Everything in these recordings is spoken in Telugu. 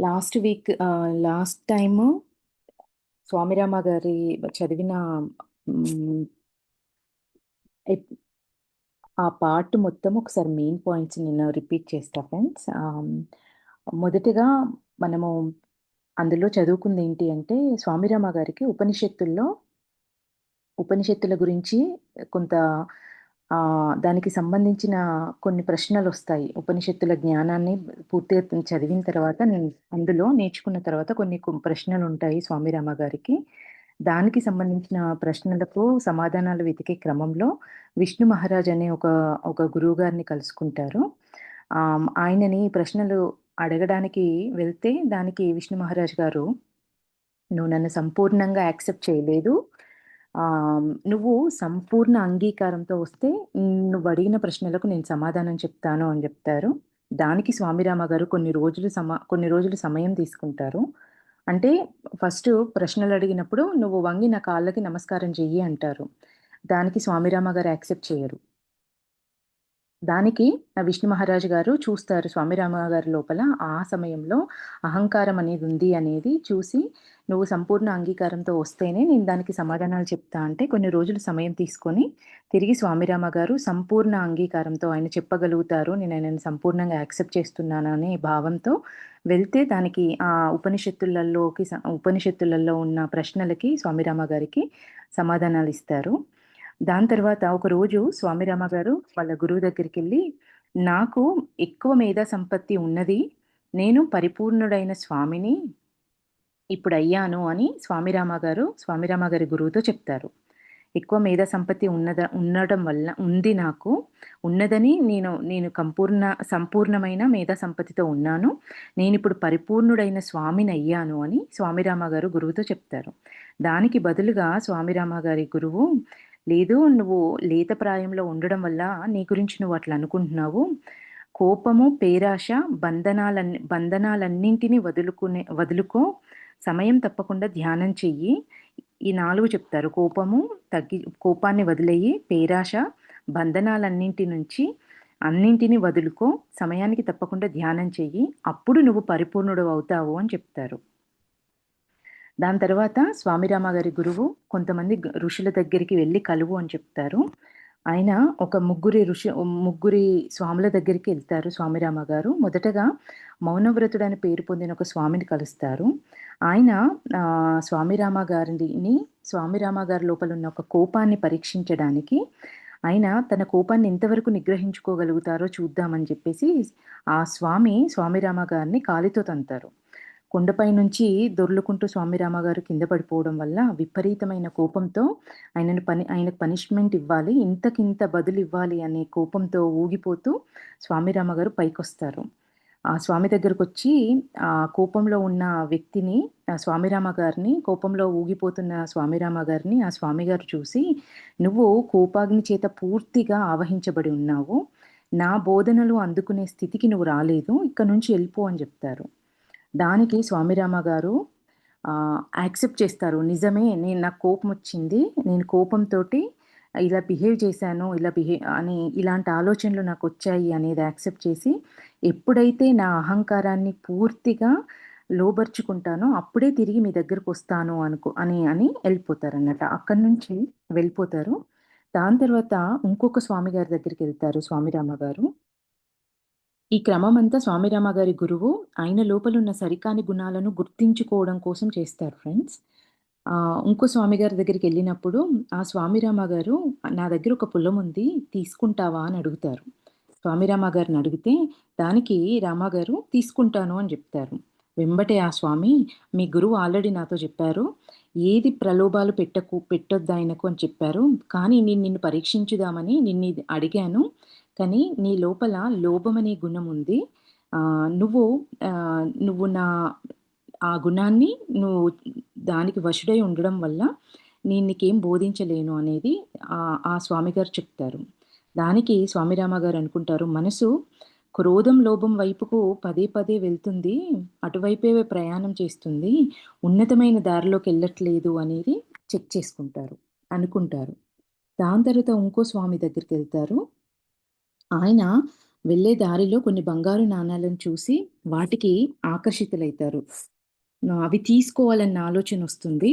లాస్ట్ టైము స్వామిరామ గారి చదివిన హ్మ్, ఎప్ ఆ పార్ట్ మొత్తం ఒకసారి మెయిన్ పాయింట్స్ నేను రిపీట్ చేస్తా ఫ్రెండ్స్. మొదటిగా మనము అందులో చదువుకుందేంటి అంటే, స్వామిరామ గారికి ఉపనిషత్తుల గురించి కొంత దానికి సంబంధించిన కొన్ని ప్రశ్నలొస్తాయి. ఉపనిషత్తుల జ్ఞానాన్ని పూర్తిగా చదివిన తర్వాత అందులో నేర్చుకున్న తర్వాత కొన్ని ప్రశ్నలుంటాయి స్వామిరామ గారికి. దానికి సంబంధించిన ప్రశ్నలకు సమాధానాలు వెతికే క్రమంలో విష్ణు మహారాజ్ అనే ఒక గురువుగారిని కలుసుకుంటారు. ఆయనని ఈ ప్రశ్నలు అడగడానికి వెళ్తే దానికి విష్ణు మహారాజ్ గారు, "నువ్వు నన్ను సంపూర్ణంగా యాక్సెప్ట్ చేయలేదు. నువ్వు సంపూర్ణ అంగీకారంతో వస్తే నువ్వడిగిన ప్రశ్నలకు నేను సమాధానం చెప్తాను" అని జెప్తారు. దానికి స్వామిరామ గారు కొన్ని రోజులు సమయం తీసుకుంటారు. అంటే ఫస్టు ప్రశ్నలడిగినప్పుడు, "నువ్వు వంగి నా కాళ్ళకి నమస్కారం చెయ్యి" అంటారు. దానికి స్వామిరామ గారు యాక్సెప్ట్ చేయరు. దానికి విష్ణు మహారాజు గారు చూస్తారు స్వామిరామ గారి లోపల ఆ సమయంలో అహంకారం అనేది చూసి, "నువ్వు సంపూర్ణ అంగీకారంతో వస్తేనే నేను దానికి సమాధానాలు చెప్తా" అంటే కొన్ని రోజులు సమయం తీసుకొని తిరిగి స్వామిరామ గారు సంపూర్ణ అంగీకారంతో ఆయన చెప్పగలుగుతారు. నేను ఆయనని సంపూర్ణంగా యాక్సెప్ట్ చేస్తున్నాను అనే భావంతో వెళ్తే దానికి ఉపనిషత్తులలో ఉన్న ప్రశ్నలకి స్వామిరామ గారికి సమాధానాలిస్తారు. దాని తర్వాత ఒకరోజు స్వామిరామ గారు వాళ్ళ గురువు దగ్గరికెళ్ళి, "నాకు ఎక్కువ మేధా సంపత్తి ఉన్నది. నేను పరిపూర్ణుడైన స్వామిని ఇప్పుడయ్యాను" అని స్వామిరామ గారి గురువుతో చెప్తారు. ఎక్కువ మేధా సంపత్తి ఉండడం వల్ల ఉంది నాకు. ఉన్నదని నేను సంపూర్ణమైన మేధా సంపత్తితో ఉన్నాను. నేనిప్పుడు పరిపూర్ణుడైన స్వామినయ్యాను అని స్వామిరామ గారు గురువుతో చెప్తారు. దానికి బదులుగా స్వామిరామ గారి గురువు, "లేదు, నువ్వు లేత ప్రాయంలో ఉండడం వల్ల నీ గురించి నువ్వు అట్లా అనుకుంటున్నావు. కోపము, పేరాశ, బంధనాలన్నింటిని వదులుకో. సమయం తప్పకుండా ధ్యానం చెయ్యి." ఈ 4 చెప్తారు. కోపాన్ని వదిలేయి, పేరాశ, అన్నింటిని వదులుకో, సమయానికి తప్పకుండా ధ్యానం చెయ్యి. అప్పుడు నువ్వు పరిపూర్ణుడవవుతావు అని చెప్తారు. దాని తర్వాత స్వామిరామ గారి గురువు కొంతమంది ఋషుల దగ్గరికి వెళ్లి కలువు అని చెప్తారు. ఆయన ఒక ముగ్గురి స్వాముల దగ్గరికెళ్తారు స్వామిరామ గారు. మొదటగా మౌనవ్రతుడని పేరు పొందిన ఒక స్వామిని కలుస్తారు. ఆయన స్వామిరామ గారి లోపలున్న ఒక కోపాన్ని పరీక్షించడానికి ఆయన తన కోపాన్ని ఎంతవరకు నిగ్రహించుకోగలుగుతారో చూద్దామని చెప్పేసి స్వామిరామ గారిని కాలితో తంతారు. కొండపై నుంచి దొర్లుకుంటూ స్వామిరామ గారు కింద పడిపోవడం వల్ల విపరీతమైన కోపంతో ఆయనకు పనిష్మెంట్ ఇవ్వాలి, ఇంతకింత బదులివ్వాలి అనే కోపంతో ఊగిపోతూ స్వామిరామ గారు పైకొస్తారు. ఆ స్వామి దగ్గరకొచ్చి కోపంలో ఉన్న వ్యక్తిని కోపంలో ఊగిపోతున్న స్వామిరామ గారిని ఆ స్వామిగారు చూసి, "నువ్వు కోపాగ్ని చేత పూర్తిగా ఆవహించబడి ఉన్నావు. నా బోధనలు అందుకునే స్థితికి నువ్వు రాలేదు. ఇక్కడి నుంచి ఎళ్ళిపో" అని జెప్తారు. దానికి స్వామిరామ గారు యాక్సెప్ట్ చేస్తారు. నిజమే, నాకు కోపమొచ్చింది. నేను కోపంతోటి ఇలా బిహేవ్ చేశాను. ఇలాంటి ఆలోచనలు నాకొచ్చాయి అనేది యాక్సెప్ట్ చేసి, ఎప్పుడైతే నా అహంకారాన్ని పూర్తిగా లోబరుచుకుంటానో అప్పుడే తిరిగి మీ దగ్గరకొస్తాను అని ఎళ్ళిపోతారన్నమాట. అక్కడి నుంచి వెళ్ళిపోతారు. దాని తర్వాత ఇంకొక స్వామి గారి దగ్గరికెళ్తారు స్వామిరామ గారు. ఈ క్రమమంతా స్వామిరామ గారి గురువు ఆయన లోపలున్న సరికాని గుణాలను గుర్తించుకోవడం కోసం చేస్తారు ఫ్రెండ్స్. ఇంకో స్వామిగారి దగ్గరికెళ్ళినప్పుడు ఆ స్వామిరామ గారు, "నా దగ్గర ఒక పొలముంది, తీసుకుంటావా?" అని అడుగుతారు. స్వామిరామ గారిని అడిగితే దానికి రామగారు, "తీసుకుంటాను" అని జెప్తారు. వెంబటే ఆ స్వామి, "మీ గురువు ఆల్రెడీ నాతో చెప్పారు. ఏది ప్రలోభాలు పెట్టొద్దాయనకు అని చెప్పారు. కానీ నేను నిన్ను పరీక్షించుదామని నిన్నిది అడిగాను. కానీ నీ లోపల లోభమనే గుణం ఉంది. నువ్వు నువ్వు ఆ గుణాన్ని నువ్వు దానికి వశుడై ఉండడం వల్ల నేను నీకేం బోధించలేను" అనేది ఆ స్వామిగారు చెప్తారు. దానికి స్వామిరామ గారు అనుకుంటారు, "మనసు క్రోధం, లోభం వైపుకు పదే పదే వెళ్తుంది. అటువైపే ప్రయాణం చేస్తుంది. ఉన్నతమైన దారిలోకెళ్ళట్లేదు" అనేది చెక్ చేసుకుంటారు. అనుకుంటారు. దాని తర్వాత ఇంకో స్వామి దగ్గరికెళ్తారు. ఆయన వెళ్ళే దారిలో కొన్ని బంగారు నాణాలను చూసి వాటికి ఆకర్షితులైతారు. అవి తీసుకోవాలన్న ఆలోచనొస్తుంది.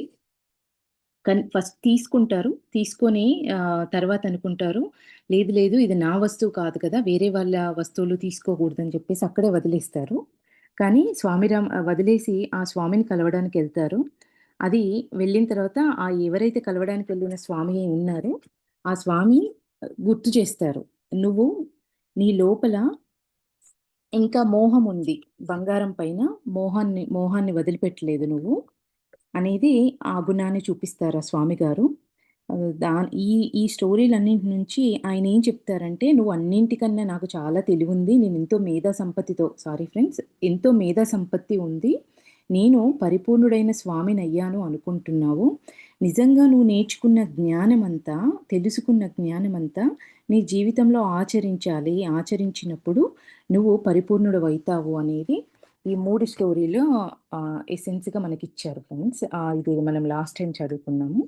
కానీ ఫస్ట్ తీసుకుంటారు. తీసుకొని తర్వాత అనుకుంటారు, లేదు లేదు ఇది నా వస్తువు కాదు కదా! వేరే వాళ్ళ వస్తువులు తీసుకోకూడదని చెప్పేసి అక్కడే వదిలేస్తారు. కానీ వదిలేసి ఆ స్వామిని కలవడానికెళ్తారు. అది వెళ్ళిన తర్వాత ఎవరైతే కలవడానికెళ్ళిన స్వామి ఉన్నారో, ఆ స్వామి గుర్తు చేస్తారు. "నువ్వు నీ లోపల ఇంకా మోహం ఉంది. బంగారం పైన మోహాన్ని వదిలిపెట్టలేదు నువ్వు." అనేది ఆ గుణాన్ని చూపిస్తారు ఆ స్వామిగారు. ఆహ్, దా ఈ ఈ స్టోరీలన్నింటి నుంచి ఆయనేం చెప్తారంటే, "నువ్వు అన్నింటికన్నా నాకు చాలా తెలివుంది. నేనెంతో మేధా సంపత్తితో" సారీ ఫ్రెండ్స్. "ఎంతో మేధా సంపత్తి ఉంది. నేను పరిపూర్ణుడైన స్వామినయ్యాను అనుకుంటున్నావు. నిజంగా నువ్వు నేర్చుకున్న జ్ఞానమంతా, తెలుసుకున్న జ్ఞానమంతా నీ జీవితంలో ఆచరించాలి. ఆచరించినప్పుడు నువ్వు పరిపూర్ణుడవైతావు" అనేది ఈ 3 స్టోరీలు ఎసెన్స్‌గా మనకిచ్చారు ఫ్రెండ్స్. ఇది మనం లాస్ట్ టైమ్ చదువుకున్నాము.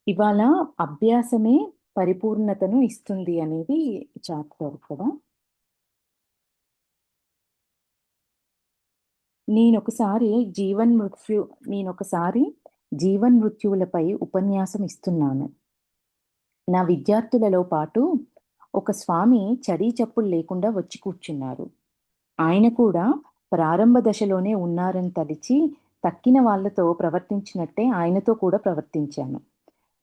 ఇవాళ అభ్యాసమే పరిపూర్ణతను ఇస్తుంది అనేది చాప్టర్ కదా! నేనొకసారి జీవన్మృత్యు నేనొకసారి జీవన్మృత్యువులపై ఉపన్యాసం ఇస్తున్నాను. నా విద్యార్థులలో పాటు ఒక స్వామి చడీ చప్పుడు లేకుండా వచ్చి కూర్చున్నారు. ఆయన కూడా ప్రారంభ దశలోనే ఉన్నారని తలిచి, తక్కిన వాళ్ళతో ప్రవర్తించినట్టే ఆయనతో కూడా ప్రవర్తించాను.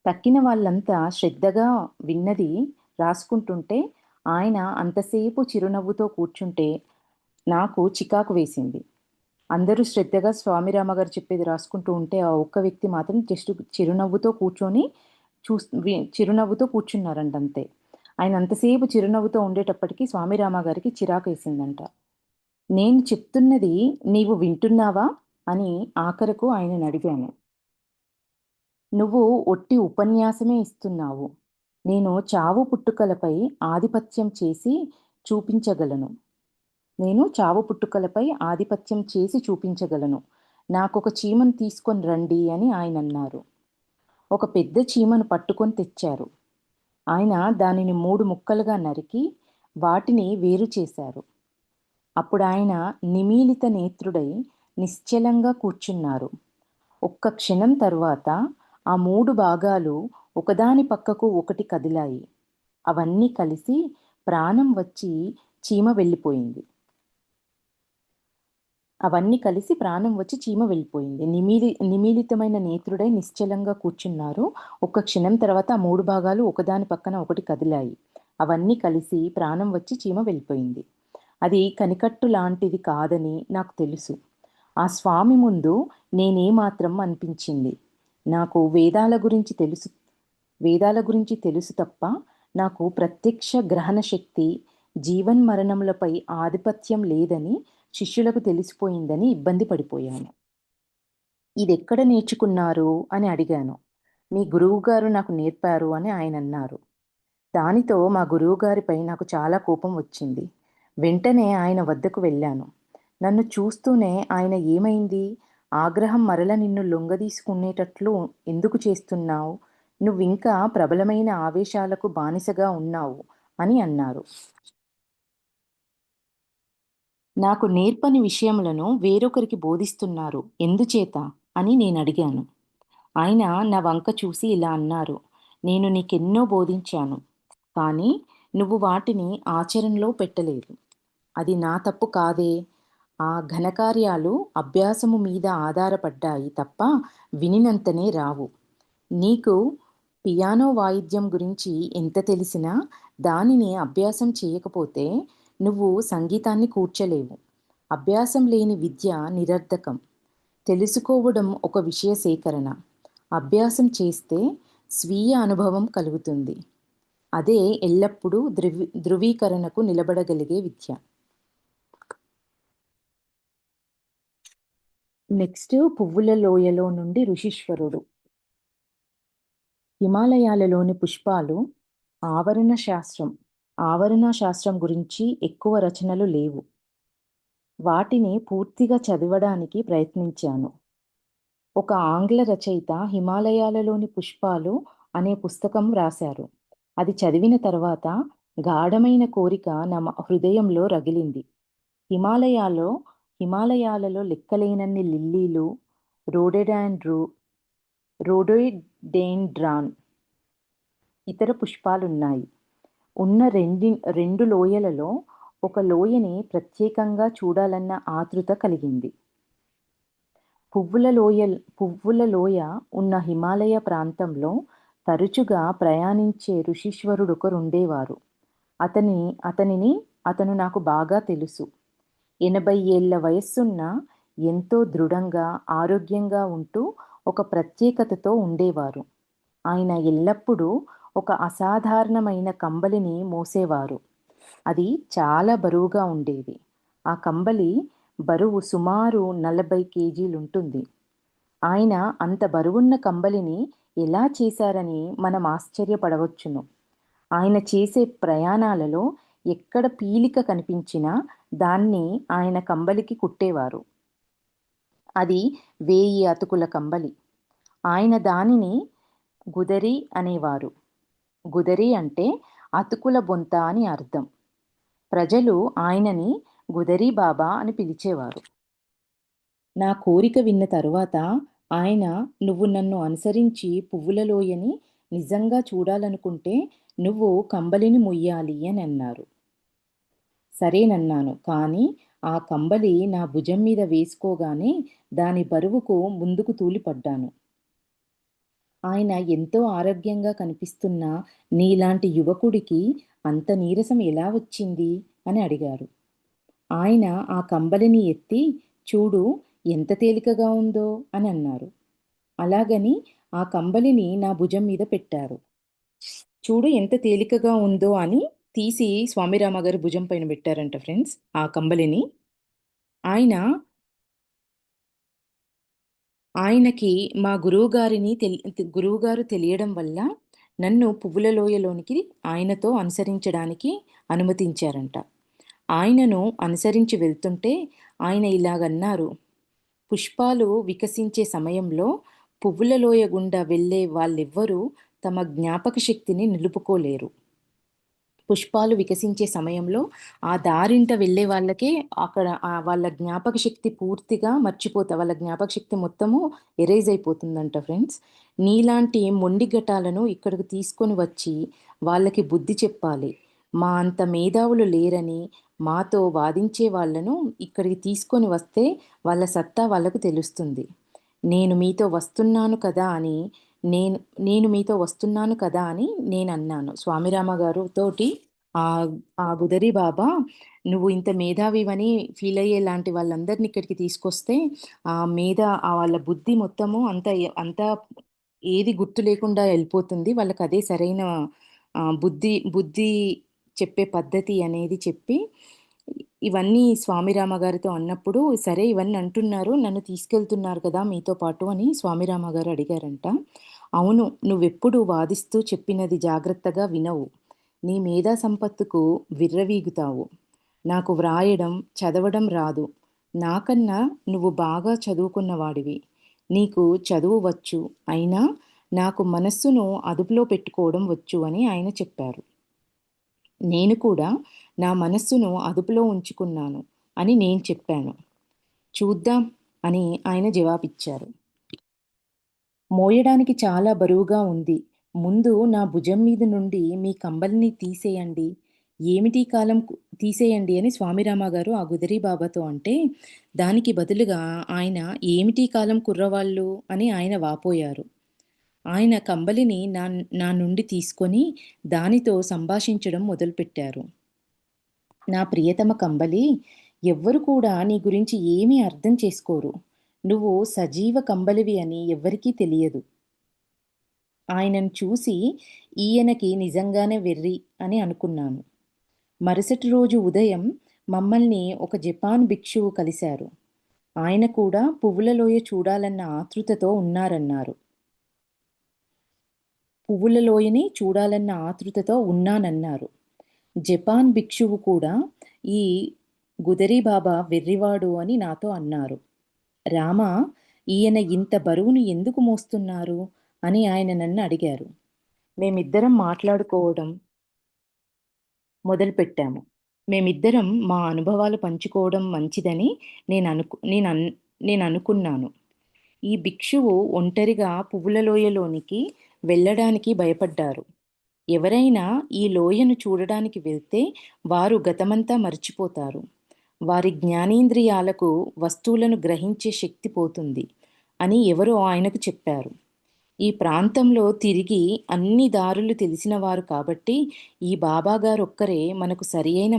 తక్కిన వాళ్ళంతా శ్రద్ధగా విన్నది రాసుకుంటుంటే, ఆయన అంతసేపు చిరునవ్వుతో కూర్చుంటే నాకు చికాకు వేసింది. అందరూ శ్రద్ధగా స్వామిరామ గారు చెప్పేది రాసుకుంటూ ఉంటే, ఆ ఒక్క వ్యక్తి మాత్రం జస్ట్ చిరునవ్వుతో కూర్చొని చిరునవ్వుతో కూర్చున్నారంట అంతే. ఆయన అంతసేపు చిరునవ్వుతో ఉండేటప్పటికి స్వామిరామ గారికి చిరాకేసిందంట. నేను చెప్తున్నది నీవు వింటున్నావా? అని ఆఖరకు ఆయననడిగాను. నువ్వు ఒట్టి ఉపన్యాసమే ఇస్తున్నావు. నేను చావు పుట్టుకలపై ఆధిపత్యం చేసి చూపించగలను. చూపించగలను. నాకొక చీమను తీసుకొని రండి అని ఆయనన్నారు. ఒక పెద్ద చీమను పట్టుకొని తెచ్చారు. ఆయన దానిని 3 ముక్కలుగా నరికి వాటిని వేరు చేశారు. అప్పుడాయన నిమీలిత నేత్రుడై నిశ్చలంగా కూర్చున్నారు. ఒక్క క్షణం తరువాత ఆ 3 భాగాలు ఒకదాని పక్కకు ఒకటి కదిలాయి. అవన్నీ కలిసి ప్రాణం వచ్చి చీమ వెళ్ళిపోయింది. నిమీలితమైన నేత్రుడై నిశ్చలంగా కూర్చున్నారు. ఒక్క క్షణం తర్వాత ఆ 3 భాగాలు ఒకదాని పక్కన ఒకటి కదిలాయి. అవన్నీ కలిసి ప్రాణం వచ్చి చీమ వెళ్ళిపోయింది. అది కనికట్టు లాంటిది కాదని నాకు తెలుసు. ఆ స్వామి ముందు నేనేమాత్రం అనిపించింది. నాకు వేదాల గురించి తెలుసు తప్ప నాకు ప్రత్యక్ష గ్రహణ శక్తి, జీవన్మరణములపై ఆధిపత్యం లేదని శిష్యులకు తెలిసిపోయిందని ఇబ్బంది పడిపోయాను. ఇదెక్కడ నేర్చుకున్నారు అని అడిగాను. మీ గురువుగారు నాకు నేర్పారు అని ఆయనన్నారు. దానితో మా గురువుగారిపై నాకు చాలా కోపం వచ్చింది. వెంటనే ఆయన వద్దకు వెళ్ళాను. నన్ను చూస్తూనే ఆయన ఏమైంది? ఆగ్రహం మరల నిన్ను లొంగదీసుకునేటట్లు ఎందుకు చేస్తున్నావు? నువ్వింకా ప్రబలమైన ఆవేశాలకు బానిసగా ఉన్నావు అని అన్నారు. నాకు నేర్పని విషయములను వేరొకరికి బోధిస్తున్నారు. ఎందుచేత? అని నేనడిగాను. ఆయన నా వంక చూసి ఇలా అన్నారు. నేను నీకెన్నో బోధించాను. కానీ నువ్వు వాటిని ఆచరణలో పెట్టలేదు. అది నా తప్పు కాదే. ఆ ఘనకార్యాలు అభ్యాసము మీద ఆధారపడ్డాయి తప్ప వినినంతనే రావు. నీకు పియానో వాయిద్యం గురించి ఎంత తెలిసినా దానిని అభ్యాసం చేయకపోతే నువ్వు సంగీతాన్ని కూర్చలేవు. అభ్యాసం లేని విద్య నిరర్ధకం. తెలుసుకోవడం ఒక విషయ సేకరణ. అభ్యాసం చేస్తే స్వీయ అనుభవం కలుగుతుంది. అదే ఎల్లప్పుడూ ధృవీకరణకు నిలబడగలిగే విద్య. నెక్స్ట్ 'పువ్వుల లోయలో నుండి ఋషీశ్వరుడు'. హిమాలయాలలోని పుష్పాలు ఆవరణ శాస్త్రం ఆవరణ శాస్త్రం గురించి ఎక్కువ రచనలు లేవు. వాటిని పూర్తిగా చదవడానికి ప్రయత్నించాను. ఒక ఆంగ్ల రచయిత 'హిమాలయాలలోని పుష్పాలు' అనే పుస్తకం రాశారు. అది చదివిన తర్వాత గాఢమైన కోరిక నా హృదయంలో రగిలింది. హిమాలయాలో హిమాలయాలలో లెక్కలేనన్ని లిల్లీలు, రోడెడాండ్రు రోడోడెండ్రాన్ ఇతర పుష్పాలున్నాయి. ఉన్న రెండు లోయలలో ఒక లోయని ప్రత్యేకంగా చూడాలన్న ఆతృత కలిగింది. పువ్వుల లోయ ఉన్న హిమాలయ ప్రాంతంలో తరచుగా ప్రయాణించే ఋషీశ్వరుడొకరుండేవారు. అతనిని అతను నాకు బాగా తెలుసు. 80 ఏళ్ల వయస్సున్న ఎంతో దృఢంగా, ఆరోగ్యంగా ఉంటూ ఒక ప్రత్యేకతతో ఉండేవారు. ఆయన ఎల్లప్పుడూ ఒక అసాధారణమైన కంబలిని మోసేవారు. అది చాలా బరువుగా ఉండేది. ఆ కంబలి బరువు సుమారు 40 కేజీలుంటుంది. ఆయన అంత బరువున్న కంబలిని ఎలా చేశారని మనం ఆశ్చర్యపడవచ్చును. ఆయన చేసే ప్రయాణాలలో ఎక్కడ పీలిక కనిపించినా దాన్ని ఆయన కంబలికి కుట్టేవారు. అది 1000 అతుకుల కంబలి. ఆయన దానిని గుదరి అనేవారు. గుదరి అంటే అతుకుల బొంత అని అర్థం. ప్రజలు ఆయనని గుదరీ బాబా అని పిలిచేవారు. నా కోరిక విన్న తరువాత ఆయన, నువ్వు నన్ను అనుసరించి పువ్వుల లోయని నిజంగా చూడాలనుకుంటే నువ్వు కంబలిని మొయ్యాలి అని అన్నారు. సరేనన్నాను. కానీ ఆ కంబలి నా భుజం మీద వేసుకోగానే దాని బరువుకు ముందుకు తూలిపడ్డాను. ఆయన ఎంతో ఆరోగ్యంగా కనిపిస్తున్న నీలాంటి యువకుడికి అంత నీరసం ఎలా వచ్చింది అని అడిగారు. ఆయన ఆ కంబలిని ఎత్తి, చూడు ఎంత తేలికగా ఉందో అని అన్నారు. అలాగని ఆ కంబలిని నా భుజం మీద పెట్టారు. చూడు ఎంత తేలికగా ఉందో అని తీసి స్వామిరామ గారి భుజం పైన పెట్టారంట ఫ్రెండ్స్ ఆ కంబలిని. ఆయన ఆయనకి మా గురువుగారు తెలియడం వల్ల నన్ను పువ్వుల లోయలోనికి ఆయనతో అనుసరించడానికి అనుమతించారంట. ఆయనను అనుసరించి వెళ్తుంటే ఆయన ఇలాగన్నారు, పుష్పాలు వికసించే సమయంలో పువ్వుల లోయ గుండా వెళ్ళే వాళ్ళెవ్వరూ తమ జ్ఞాపక శక్తిని నిలుపుకోలేరు. పుష్పాలు వికసించే సమయంలో ఆ దారింట వెళ్ళే వాళ్ళకే అక్కడ వాళ్ళ జ్ఞాపక శక్తి పూర్తిగా వాళ్ళ జ్ఞాపక శక్తి మొత్తము ఎరేజ్ అయిపోతుందంట ఫ్రెండ్స్. నీలాంటి మొండి ఘటాలను ఇక్కడికి తీసుకొని వచ్చి వాళ్ళకి బుద్ధి చెప్పాలి. మా అంత మేధావులు లేరని మాతో వాదించే వాళ్ళను ఇక్కడికి తీసుకొని వస్తే వాళ్ళ సత్తా వాళ్ళకు తెలుస్తుంది. నేను మీతో వస్తున్నాను కదా అని నేను నేను మీతో వస్తున్నాను కదా అని నేను అన్నాను. స్వామిరామ గారు తోటి ఆ ఆ గుదరి బాబా, నువ్వు ఇంత మేధావివని ఫీల్ అయ్యేలాంటి వాళ్ళందరిని ఇక్కడికి తీసుకొస్తే వాళ్ళ బుద్ధి మొత్తము అంతా ఏది గుర్తు లేకుండా వెళ్ళిపోతుంది. వాళ్ళకి అదే సరైన బుద్ధి చెప్పే పద్ధతి అనేది చెప్పి ఇవన్నీ స్వామిరామ గారితో అన్నప్పుడు, సరే ఇవన్నీ అంటున్నారు, నన్ను తీసుకెళ్తున్నారు కదా మీతో పాటు అని స్వామిరామ గారు అడిగారంట. అవును, నువ్వెప్పుడు వాదిస్తూ చెప్పినది జాగ్రత్తగా వినవు. నీ మేధా సంపత్తుకు విర్రవీగుతావు. నాకు వ్రాయడం, చదవడం రాదు. నాకన్నా నువ్వు బాగా చదువుకున్నవాడివి. నీకు చదువు వచ్చు. అయినా నాకు మనస్సును అదుపులో పెట్టుకోవడం వచ్చు అని ఆయన చెప్పారు. నేను కూడా నా మనస్సును అదుపులో ఉంచుకున్నాను అని నేను చెప్పాను. చూద్దాం అని ఆయన జవాబిచ్చారు. మోయడానికి చాలా బరువుగా ఉంది. ముందు నా భుజం మీద నుండి మీ కంబలిని తీసేయండి. ఏమిటీ కాలం తీసేయండి అని స్వామిరామ గారు ఆ గుదరీ బాబాతో అంటే, దానికి బదులుగా ఆయన ఏమిటీ కాలం కుర్రవాళ్ళు అని ఆయన వాపోయారు. ఆయన కంబలిని నా నుండి తీసుకొని దానితో సంభాషించడం మొదలుపెట్టారు. నా ప్రియతమ కంబలి, ఎవ్వరు కూడా నీ గురించి ఏమీ అర్థం చేసుకోరు. నువ్వు సజీవ కంబలివి అని ఎవ్వరికీ తెలియదు. ఆయనను చూసి ఈయనకి నిజంగానే వెర్రి అని అనుకున్నాను. మరుసటి రోజు ఉదయం మమ్మల్ని ఒక జపాన్ భిక్షువు కలిశారు. ఆయన కూడా పువ్వుల లోయ చూడాలన్న ఆతృతతో ఉన్నారన్నారు. పువ్వుల లోయని చూడాలన్న ఆతృతతో ఉన్నానన్నారు. జపాన్ భిక్షువు కూడా ఈ గుదరీ బాబా వెర్రివాడు అని నాతో అన్నారు. రామా, ఈయన ఇంత బరువును ఎందుకు మోస్తున్నారు అని ఆయన నన్ను అడిగారు. మేమిద్దరం మాట్లాడుకోవడం మొదలుపెట్టాము. మేమిద్దరం మా అనుభవాలు పంచుకోవడం మంచిదని నేననుకు నేనన్ నేననుకున్నాను. ఈ భిక్షువు ఒంటరిగా పువ్వుల లోయలోనికి వెళ్ళడానికి భయపడ్డారు. ఎవరైనా ఈ లోయను చూడడానికి వెళ్తే వారు గతమంతా మర్చిపోతారు. వారి జ్ఞానేంద్రియాలకు వస్తువులను గ్రహించే శక్తి పోతుంది అని ఎవరో ఆయనకు చెప్పారు. ఈ ప్రాంతంలో తిరిగి అన్ని దారులు తెలిసినవారు కాబట్టి ఈ బాబాగారొక్కరే మనకు సరియైన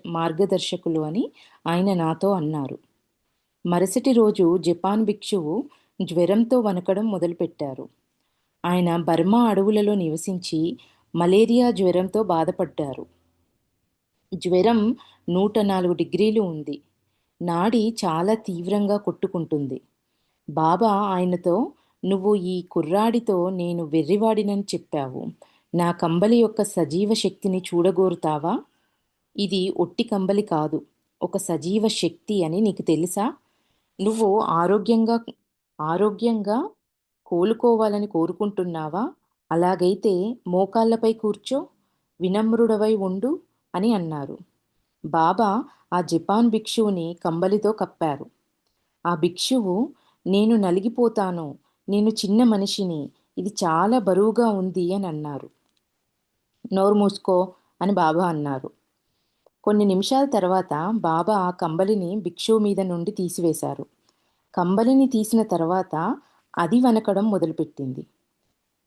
మార్గదర్శకులు అని ఆయన నాతో అన్నారు. మరుసటి రోజు జపాన్ భిక్షువు జ్వరంతో వణకడం మొదలుపెట్టారు. ఆయన బర్మా అడవులలో నివసించి మలేరియా జ్వరంతో బాధపడ్డారు. జ్వరం 104 డిగ్రీలు ఉంది. నాడి చాలా తీవ్రంగా కొట్టుకుంటుంది. బాబా ఆయనతో, "నువ్వు ఈ కుర్రాడితో నేను వెర్రివాడినని చెప్పావు. నా కంబలి యొక్క సజీవ శక్తిని చూడగోరుతావా? ఇది ఒట్టి కంబలి కాదు, ఒక సజీవ శక్తి అని నీకు తెలుసా? నువ్వు ఆరోగ్యంగా ఆరోగ్యంగా కోలుకోవాలని కోరుకుంటున్నావా? అలాగైతే మోకాళ్ళపై కూర్చో, వినమ్రుడవై ఉండు" అని అన్నారు. బాబా ఆ జపాన్ భిక్షువుని కంబలితో కప్పారు. ఆ భిక్షువు, "నేను నలిగిపోతాను, నేను చిన్న మనిషిని, ఇది చాలా బరువుగా ఉంది" అని అన్నారు. "నోరు మూసుకో" అని బాబా అన్నారు. కొన్ని నిమిషాల తర్వాత బాబా ఆ కంబలిని భిక్షువు మీద నుండి తీసివేశారు. కంబలిని తీసిన తర్వాత అది వణకడం మొదలుపెట్టింది.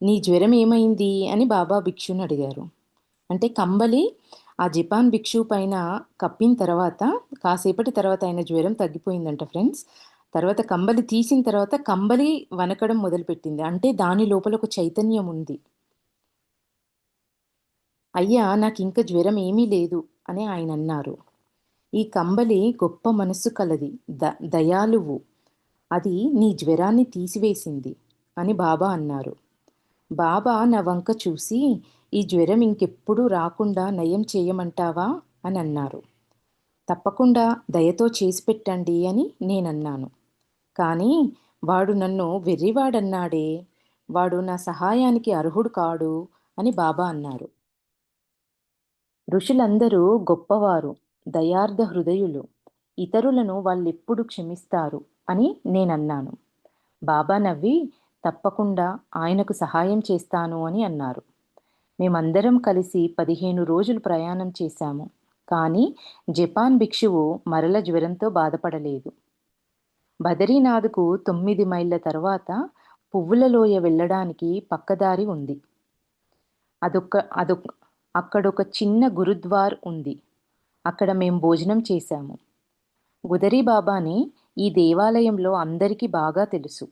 "నీ జ్వరం ఏమైంది" అని బాబా భిక్షువుని అడిగారు. అంటే కంబలి ఆ జపాన్ భిక్షువు పైన కప్పిన తర్వాత కాసేపటి తర్వాత ఆయన జ్వరం తగ్గిపోయిందంట ఫ్రెండ్స్. తర్వాత కంబలి తీసిన తర్వాత కంబలి వణకడం మొదలుపెట్టింది. అంటే దాని లోపల ఒక చైతన్యం ఉంది. "అయ్యా, నాకింక జ్వరం ఏమీ లేదు" అని ఆయన అన్నారు. "ఈ కంబలి గొప్ప మనస్సు కలది, దయాళువు. అది నీ జ్వరాన్ని తీసివేసింది" అని బాబా అన్నారు. బాబా నా వంక చూసి, "ఈ జ్వరం ఇంకెప్పుడూ రాకుండా నయం చేయమంటావా" అని అన్నారు. "తప్పకుండా దయతో చేసి పెట్టండి" అని నేనన్నాను. "కానీ వాడు నన్ను వెర్రివాడన్నాడే, వాడు నా సహాయానికి అర్హుడు కాడు" అని బాబా అన్నారు. "ఋషులందరూ గొప్పవారు, దయార్ధ హృదయులు. ఇతరులను వాళ్ళెప్పుడు క్షమిస్తారు" అని నేనన్నాను. బాబా నవ్వి, "తప్పకుండా ఆయనకు సహాయం చేస్తాను" అని అన్నారు. మేమందరం కలిసి 15 రోజులు ప్రయాణం చేశాము. కానీ జపాన్ భిక్షువు మరల జ్వరంతో బాధపడలేదు. బదరీనాథ్కు 9 మైళ్ళ తర్వాత పువ్వుల లోయ వెళ్ళడానికి పక్కదారి ఉంది. అదొక అదొక అక్కడొక చిన్న గురుద్వార్ ఉంది. అక్కడ మేం భోజనం చేశాము. గుదరీ బాబాని ఈ దేవాలయంలో అందరికీ బాగా తెలుసు.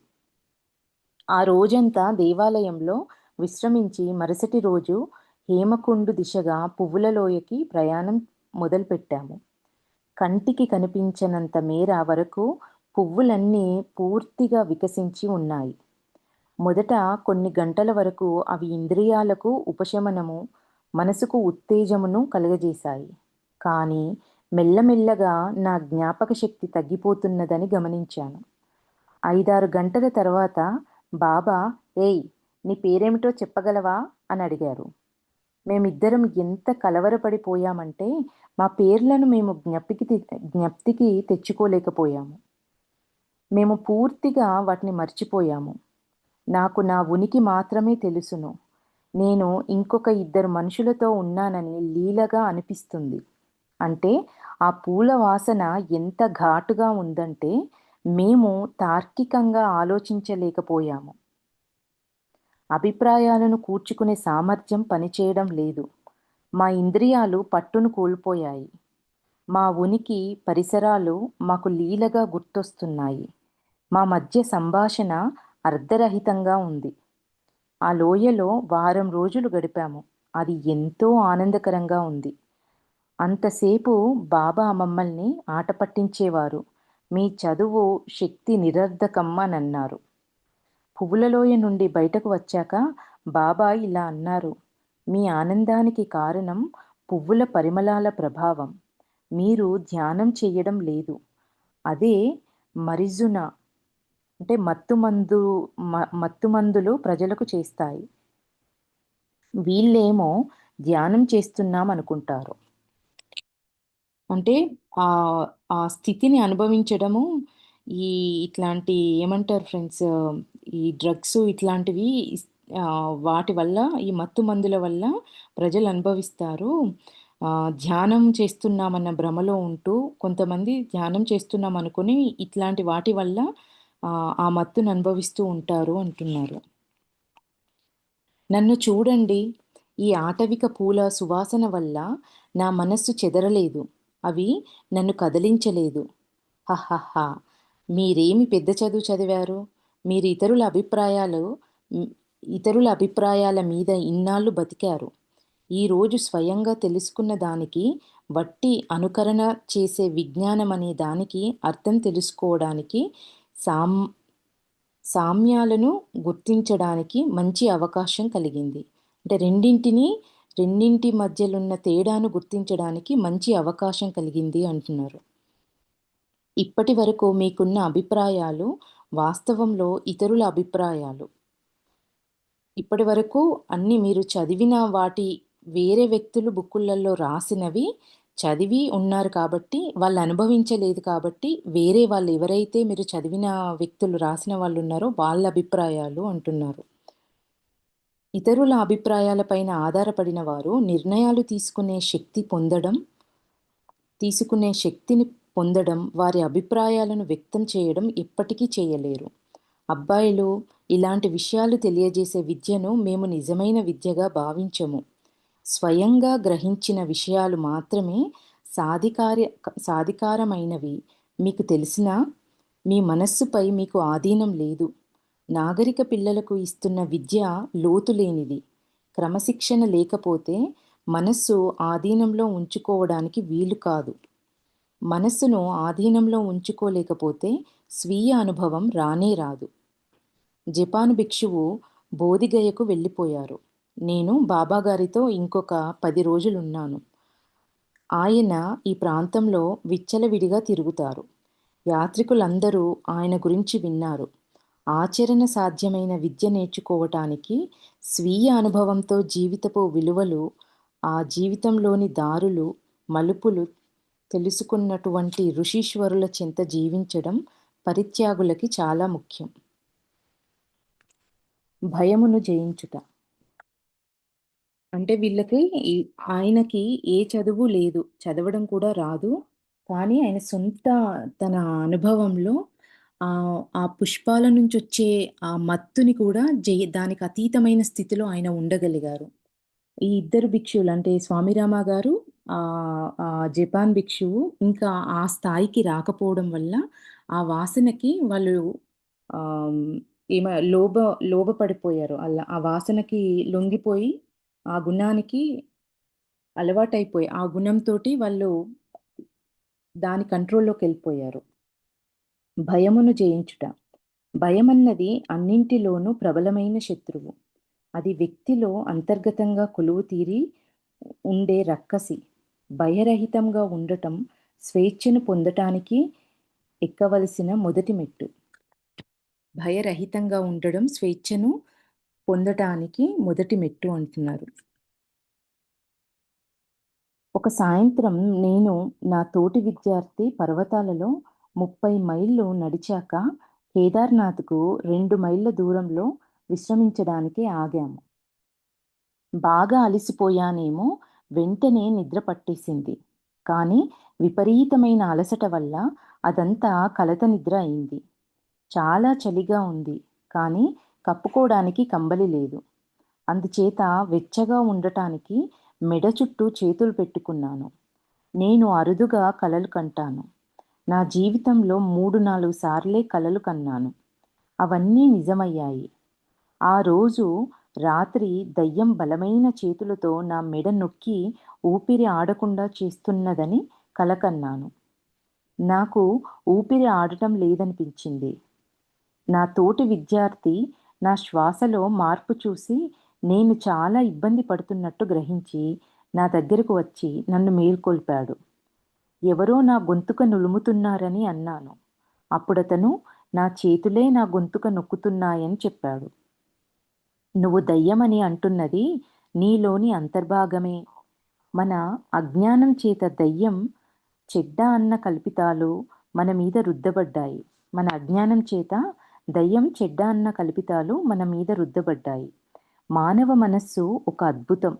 ఆ రోజంతా దేవాలయంలో విశ్రమించి మరుసటి రోజు హేమకుండు దిశగా పువ్వుల లోయకి ప్రయాణం మొదలుపెట్టాము. కంటికి కనిపించనంత మేర వరకు పువ్వులన్నీ పూర్తిగా వికసించి ఉన్నాయి. మొదట కొన్ని గంటల వరకు అవి ఇంద్రియాలకు ఉపశమనము, మనసుకు ఉత్తేజమును కలుగజేశాయి. కానీ మెల్లమెల్లగా నా జ్ఞాపక శక్తి తగ్గిపోతున్నదని గమనించాను. 5-6 గంటల తర్వాత బాబా, "ఏయ్, నీ పేరేమిటో చెప్పగలవా" అని అడిగారు. మేమిద్దరం ఎంత కలవరపడిపోయామంటే మా పేర్లను మేము జ్ఞప్తికి తెచ్చుకోలేకపోయాము. మేము పూర్తిగా వాటిని మర్చిపోయాము. "నాకు నా ఉనికి మాత్రమే తెలుసును. నేను ఇంకొక 2 మనుషులతో ఉన్నానని లీలగా అనిపిస్తుంది." అంటే ఆ పూల వాసన ఎంత ఘాటుగా ఉందంటే మేము తార్కికంగా ఆలోచించలేకపోయాము. అభిప్రాయాలను కూర్చుకునే సామర్థ్యం పనిచేయడం లేదు. మా ఇంద్రియాలు పట్టును కోల్పోయాయి. మా ఉనికి, పరిసరాలు మాకు లీలగా గుర్తొస్తున్నాయి. మా మధ్య సంభాషణ అర్ధరహితంగా ఉంది. ఆ లోయలో వారం రోజులు గడిపాము. అది ఎంతో ఆనందకరంగా ఉంది. అంతసేపు బాబా మమ్మల్ని ఆట పట్టించేవారు. "మీ చదువు, శక్తి నిరర్ధకం" అనన్నారు. పువ్వులలోయ నుండి బయటకు వచ్చాక బాబా ఇలా అన్నారు, "మీ ఆనందానికి కారణం పువ్వుల పరిమళాల ప్రభావం. మీరు ధ్యానం చెయ్యడం లేదు. అదే marijuana అంటే మత్తుమందులు ప్రజలకు చేస్తాయి." వీళ్ళేమో ధ్యానం చేస్తున్నాం అనుకుంటారు. అంటే ఆ స్థితిని అనుభవించడము ఈ ఇట్లాంటి ఏమంటారు ఫ్రెండ్స్, ఈ డ్రగ్స్ ఇట్లాంటివి వాటి వల్ల, ఈ మత్తు మందుల వల్ల ప్రజలు అనుభవిస్తారు. ధ్యానం చేస్తున్నామన్న భ్రమలో ఉంటూ కొంతమంది ధ్యానం చేస్తున్నాం అనుకుని ఇట్లాంటి వాటి వల్ల ఆ మత్తును అనుభవిస్తూ ఉంటారు అంటున్నారు. నన్ను చూడండి, ఈ ఆటవిక పూల సువాసన వల్ల నా మనస్సు చెదరలేదు. అవి నన్ను కదిలించలేదు. హహహా! మీరేమి పెద్ద చదువు చదివారు? మీరు మ్, ఇతరుల అభిప్రాయాల మీద ఇన్నాళ్ళు బతికారు. ఈరోజు స్వయంగా తెలుసుకున్న దానికి, వట్టి అనుకరణ చేసే విజ్ఞానమనే దానికి అర్థం తెలుసుకోవడానికి, సాం సామ్యాలను గుర్తించడానికి మంచి అవకాశం కలిగింది. అంటే రెండింటి మధ్యలున్న తేడాను గుర్తించడానికి మంచి అవకాశం కలిగింది అంటున్నారు. ఇప్పటి వరకు మీకున్న అభిప్రాయాలు వాస్తవంలో ఇతరుల అభిప్రాయాలు. ఇప్పటి వరకు అన్నీ మీరు చదివిన వాటి వేరే వ్యక్తులు బుక్కులలో రాసినవి చదివి ఉన్నారు కాబట్టి, వాళ్ళు అనుభవించలేదు కాబట్టి, వేరే వాళ్ళు ఎవరైతే మీరు చదివిన వ్యక్తులు రాసిన వాళ్ళు ఉన్నారో వాళ్ళ అభిప్రాయాలు అంటున్నారు. ఇతరుల అభిప్రాయాలపైన ఆధారపడిన వారు నిర్ణయాలు తీసుకునే శక్తిని పొందడం, వారి అభిప్రాయాలను వ్యక్తం చేయడం ఎప్పటికీ చేయలేరు. అబ్బాయిలు, ఇలాంటి విషయాలు తెలియజేసే విద్యను మేము నిజమైన విద్యగా భావించము. స్వయంగా గ్రహించిన విషయాలు మాత్రమే సాధికారమైనవి. మీకు తెలిసినా మీ మనస్సుపై మీకు ఆధీనం లేదు. నాగరిక పిల్లలకు ఇస్తున్న విద్య లోతులేనిది. క్రమశిక్షణ లేకపోతే మనస్సు ఆధీనంలో ఉంచుకోవడానికి వీలు కాదు. మనస్సును ఆధీనంలో ఉంచుకోలేకపోతే స్వీయ అనుభవం రానే రాదు. జపాను భిక్షువు బోధిగయకు వెళ్ళిపోయారు. నేను బాబాగారితో ఇంకొక 10 రోజులున్నాను. ఆయన ఈ ప్రాంతంలో విచ్చలవిడిగా తిరుగుతారు. యాత్రికులందరూ ఆయన గురించి విన్నారు. ఆచరణ సాధ్యమైన విద్య నేర్చుకోవటానికి, స్వీయ అనుభవంతో జీవితపు విలువలు, ఆ జీవితంలోని దారులు, మలుపులు తెలుసుకున్నటువంటి ఋషీశ్వరుల చెంత జీవించడం పరిత్యాగులకి చాలా ముఖ్యం. భయమును జయించుట. అంటే వీళ్ళకి ఆయనకి ఏ చదువు లేదు. చదవడం కూడా రాదు. కానీ ఆయన సొంత తన అనుభవంలో ఆ పుష్పాల నుంచొచ్చే ఆ మత్తుని కూడా దానికి అతీతమైన స్థితిలో ఆయన ఉండగలిగారు. ఈ ఇద్దరు భిక్షువులు అంటే స్వామిరామ గారు, ఆ జపాన్ భిక్షువు ఇంకా ఆ స్థాయికి రాకపోవడం వల్ల ఆ వాసనకి వాళ్ళు ఆహ్, ఏమ లోబ లోబపడిపోయారు. అలా ఆ వాసనకి లొంగిపోయి, ఆ గుణానికి అలవాటైపోయి, ఆ గుణంతోటి వాళ్ళు దాని కంట్రోల్‌లోకెళ్ళిపోయారు. భయమును జయించుట. భయమన్నది అన్నింటిలోనూ ప్రబలమైన శత్రువు. అది వ్యక్తిలో అంతర్గతంగా కొలువుతీరి ఉండే రక్కసి. భయరహితంగా ఉండటం స్వేచ్ఛను పొందటానికి ఎక్కవలసిన మొదటి మెట్టు. భయరహితంగా ఉండడం స్వేచ్ఛను పొందటానికి మొదటి మెట్టు అంటున్నారు. ఒక సాయంత్రం నేను నా తోటి విద్యార్థి పర్వతాలలో 30 మైళ్ళు నడిచాక కేదార్నాథ్‌కు 2 మైళ్ళ దూరంలో విశ్రమించడానికి ఆగాము. బాగా అలసిపోయానేమో, వెంటనే నిద్ర పట్టేసింది. కానీ విపరీతమైన అలసట వల్ల అదంతా కలత నిద్ర అయింది. చాలా చలిగా ఉంది. కానీ కప్పుకోడానికి కంబలి లేదు. అందుచేత వెచ్చగా ఉండటానికి మెడ చుట్టూ చేతులు పెట్టుకున్నాను. నేను అరుదుగా కలలు కంటాను. నా జీవితంలో 3, 4 సార్లే కలలు కన్నాను. అవన్నీ నిజమయ్యాయి. ఆ రోజు రాత్రి దయ్యం బలమైన చేతులతో నా మెడ నొక్కి ఊపిరి ఆడకుండా చేస్తున్నదని కల కన్నాను. నాకు ఊపిరి ఆడటం లేదనిపించింది. నా తోటి విద్యార్థి నా శ్వాసలో మార్పు చూసి నేను చాలా ఇబ్బంది పడుతున్నట్టు గ్రహించి నా దగ్గరకు వచ్చి నన్ను మేల్కొల్పాడు. ఎవరో నా గొంతుక నులుముతున్నారని అన్నాను. అప్పుడతను నా చేతులే నా గొంతుక నొక్కుతున్నాయని చెప్పాడు. నువ్వు దయ్యమని అంటున్నది నీలోని అంతర్భాగమే. మన అజ్ఞానం చేత దయ్యం చెడ్డ అన్న కల్పితాలు మన మీద రుద్దబడ్డాయి. మన అజ్ఞానం చేత దయ్యం చెడ్డ అన్న కల్పితాలు మన మీద రుద్దబడ్డాయి. మానవ మనస్సు ఒక అద్భుతం,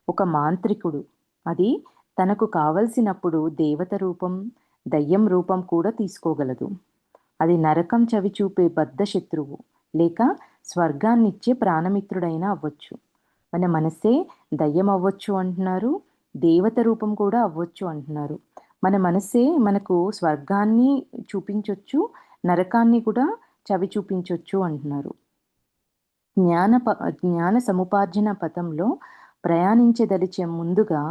ఒక మాంత్రికుడు. అది తనకు కావలసినప్పుడు దేవత రూపం, దయ్యం రూపం కూడా తీసుకోగలదు. అది నరకం చవిచూపే బద్ధ శత్రువు, లేక స్వర్గాన్నిచ్చే ప్రాణమిత్రుడైనా అవ్వచ్చు. మన మనసే దయ్యం అవ్వచ్చు అంటున్నారు, దేవత రూపం కూడా అవ్వచ్చు అంటున్నారు. మన మనసే మనకు స్వర్గాన్ని చూపించొచ్చు, నరకాన్ని కూడా చవి చూపించొచ్చు అంటున్నారు. జ్ఞాన సముపార్జన పథంలో ప్రయాణించదలిచే ముందుగా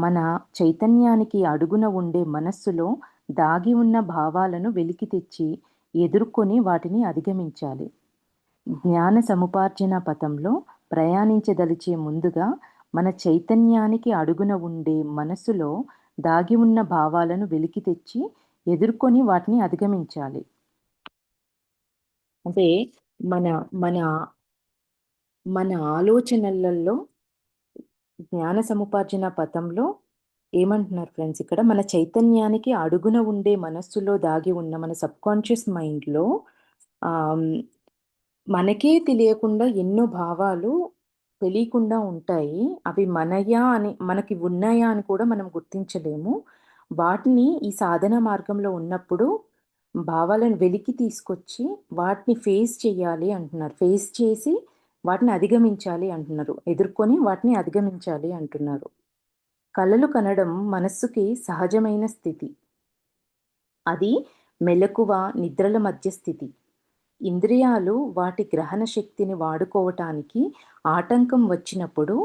మన చైతన్యానికి అడుగున ఉండే మనస్సులో దాగి ఉన్న భావాలను వెలికి తెచ్చి ఎదుర్కొని వాటిని అధిగమించాలి. జ్ఞాన సముపార్జన పథంలో ప్రయాణించదలిచే ముందుగా మన చైతన్యానికి అడుగున ఉండే మనస్సులో దాగి ఉన్న భావాలను వెలికి తెచ్చి ఎదుర్కొని వాటిని అధిగమించాలి. అంటే మన మన మన ఆలోచనలలో జ్ఞాన సముపార్జన పథంలో ఏమంటున్నారు ఫ్రెండ్స్, ఇక్కడ మన చైతన్యానికి అడుగున ఉండే మనస్సులో దాగి ఉన్న మన సబ్కాన్షియస్ మైండ్లో మనకే తెలియకుండా ఎన్నో భావాలు తెలియకుండా ఉంటాయి. అవి మనయా అని, మనకి ఉన్నాయా అని కూడా మనం గుర్తించలేము. వాటిని ఈ సాధన మార్గంలో ఉన్నప్పుడు భావాలను వెలికి తీసుకొచ్చి వాటిని ఫేస్ చేయాలి అంటున్నారు. ఫేస్ చేసి వాటిని అధిగమించాలి అంటున్నారు. ఎదుర్కొని వాటిని అధిగమించాలి అంటున్నారు. కలలు కనడం మనస్సుకి సహజమైన స్థితి. అది మెలకువ, నిద్రల మధ్య స్థితి. ఇంద్రియాలు వాటి గ్రహణ శక్తిని వాడుకోవటానికి ఆటంకం వచ్చినప్పుడు